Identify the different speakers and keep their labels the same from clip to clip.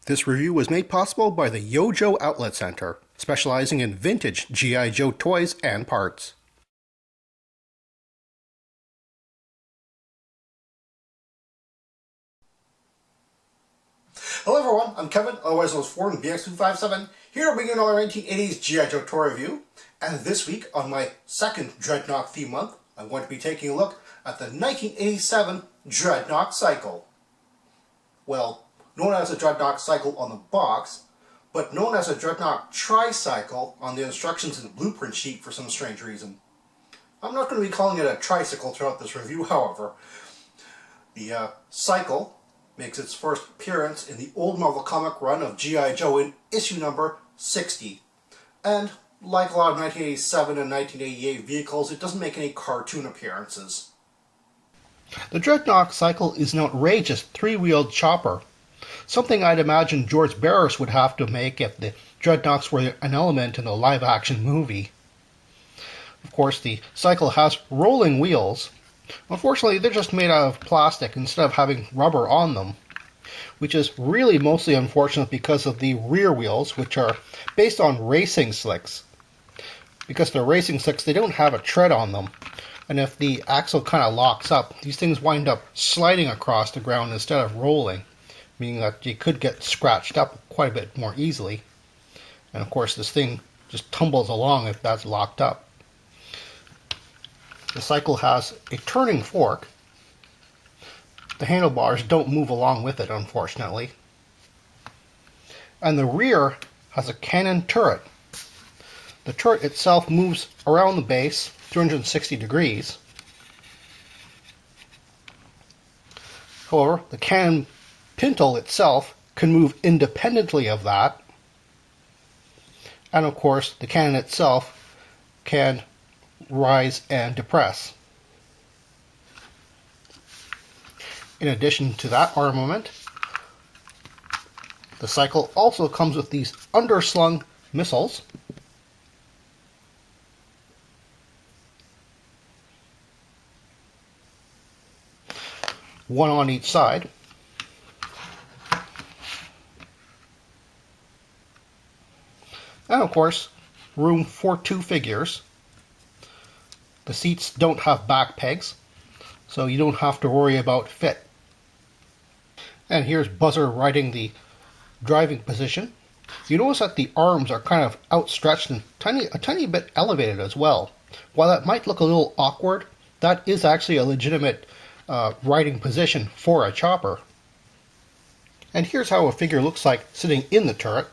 Speaker 1: This review was made possible by the Yojo Outlet Center, specializing in vintage G.I. Joe toys and parts. Hello everyone, I'm Kevin, otherwise known as Ford BX257, here to bring you another 1980s G.I. Joe toy review. And this week, on my second Dreadnok theme month, I'm going to be taking a look at the 1987 Dreadnok Cycle. Well, known as the Dreadnok Cycle on the box, but known as a Dreadnok Tricycle on the instructions and blueprint sheet for some strange reason. I'm not going to be calling it a tricycle throughout this review, however. The cycle makes its first appearance in the old Marvel comic run of G.I. Joe in issue number 60. And like a lot of 1987 and 1988 vehicles, it doesn't make any cartoon appearances. The Dreadnok Cycle is an outrageous three-wheeled chopper. Something I'd imagine George Barris would have to make if the Dreadnoks were an element in a live-action movie. Of course, the cycle has rolling wheels. Unfortunately, they're just made out of plastic instead of having rubber on them, which is really mostly unfortunate because of the rear wheels, which are based on racing slicks. Because they're racing slicks, they don't have a tread on them, and if the axle kind of locks up, these things wind up sliding across the ground instead of rolling, meaning that you could get scratched up quite a bit more easily. And of course, this thing just tumbles along if that's locked up. The cycle has a turning fork. The handlebars don't move along with it, unfortunately. And the rear has a cannon turret. The turret itself moves around the base 360 degrees. However, the cannon pintle itself can move independently of that. And of course, the cannon itself can rise and depress. In addition to that armament, the cycle also comes with these underslung missiles. One on each side. And of course, room for two figures. The seats don't have back pegs, so you don't have to worry about fit. And here's Buzzer riding the driving position. You notice that the arms are kind of outstretched and a tiny bit elevated as well. While that might look a little awkward, that is actually a legitimate riding position for a chopper. And here's how a figure looks like sitting in the turret.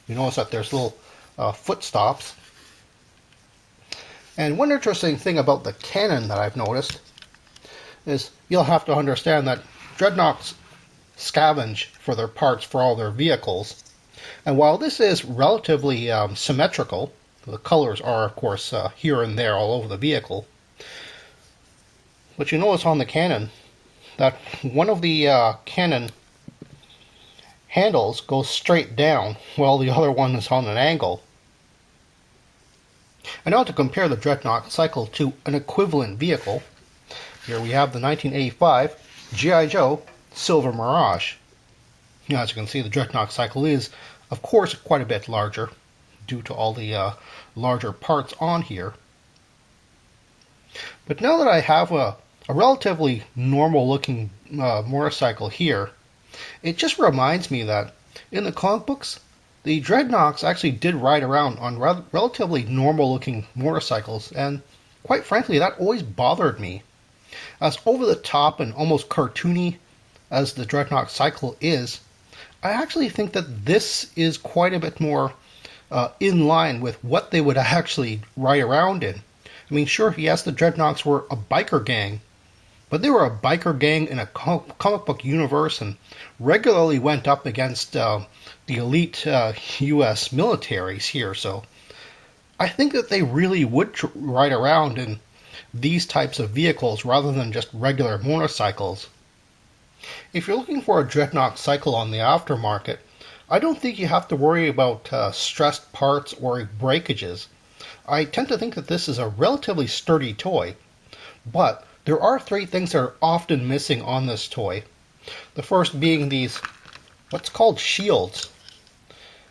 Speaker 1: You notice that there's little foot stops. And one interesting thing about the cannon that I've noticed is you'll have to understand that Dreadnoks scavenge for their parts for all their vehicles. And while this is relatively symmetrical, the colors are of course here and there all over the vehicle, but you notice on the cannon that one of the cannon handles goes straight down while the other one is on an angle. And now to compare the Dreadnok Cycle to an equivalent vehicle, here we have the 1985 G.I. Joe Silver Mirage. Now, as you can see, the Dreadnok Cycle is, of course, quite a bit larger due to all the larger parts on here. But now that I have a relatively normal-looking motorcycle here, it just reminds me that in the comic books, the Dreadnoks actually did ride around on relatively normal-looking motorcycles, and quite frankly, that always bothered me. As over-the-top and almost cartoony as the Dreadnok Cycle is, I actually think that this is quite a bit more in line with what they would actually ride around in. I mean, sure, yes, the Dreadnoks were a biker gang, but they were a biker gang in a comic book universe and regularly went up against the elite U.S. militaries here. So I think that they really would ride around in these types of vehicles rather than just regular motorcycles. If you're looking for a Dreadnok Cycle on the aftermarket, I don't think you have to worry about stressed parts or breakages. I tend to think that this is a relatively sturdy toy, but There are three things that are often missing on this toy. The first being these, what's called shields.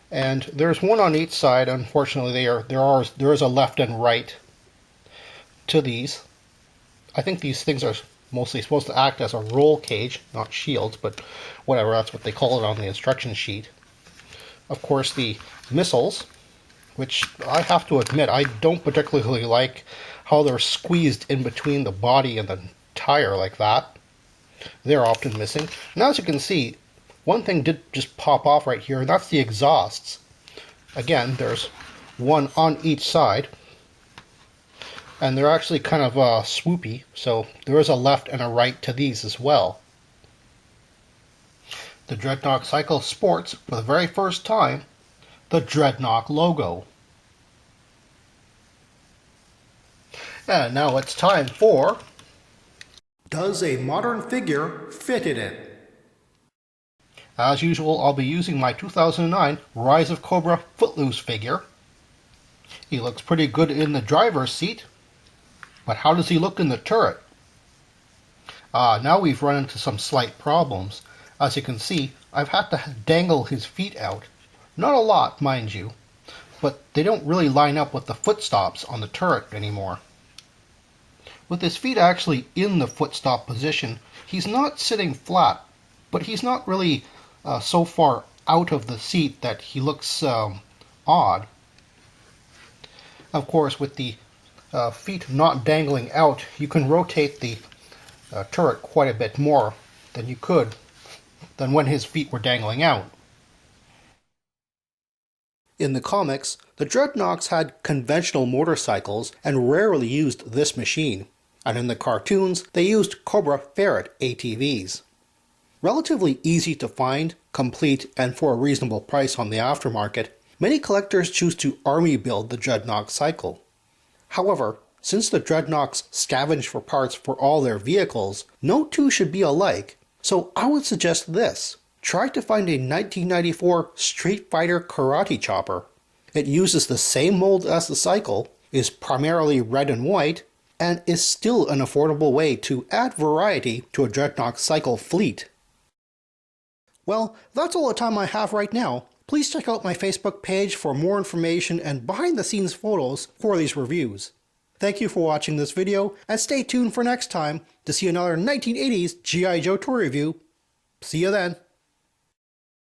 Speaker 1: And there's one on each side. Unfortunately, there is a left and right to these. I think these things are mostly supposed to act as a roll cage, not shields, but whatever, that's what they call it on the instruction sheet. Of course, the missiles, which I have to admit, I don't particularly like how they're squeezed in between the body and the tire like that. They're often missing. And as you can see, one thing did just pop off right here, and that's the exhausts. Again, there's one on each side, and they're actually kind of swoopy, so there is a left and a right to these as well. The Dreadnok Cycle sports, for the very first time, the Dreadnok logo. And now it's time for... Does a modern figure fit in it? As usual, I'll be using my 2009 Rise of Cobra Footloose figure. He looks pretty good in the driver's seat, but how does he look in the turret? Now we've run into some slight problems. As you can see, I've had to dangle his feet out. Not a lot, mind you, but they don't really line up with the footstops on the turret anymore. With his feet actually in the footstop position, he's not sitting flat, but he's not really so far out of the seat that he looks odd. Of course, with the feet not dangling out, you can rotate the turret quite a bit more than you could than when his feet were dangling out. In the comics, the Dreadnoks had conventional motorcycles and rarely used this machine, and in the cartoons, they used Cobra Ferret ATVs. Relatively easy to find, complete, and for a reasonable price on the aftermarket, many collectors choose to army build the Dreadnok Cycle. However, since the Dreadnoks scavenge for parts for all their vehicles, no two should be alike, so I would suggest this. Try to find a 1994 Street Fighter Karate Chopper. It uses the same mold as the Cycle, is primarily red and white, and is still an affordable way to add variety to a Dreadnok Cycle fleet. Well, that's all the time I have right now. Please check out my Facebook page for more information and behind-the-scenes photos for these reviews. Thank you for watching this video, and stay tuned for next time to see another 1980s G.I. Joe toy review. See you then.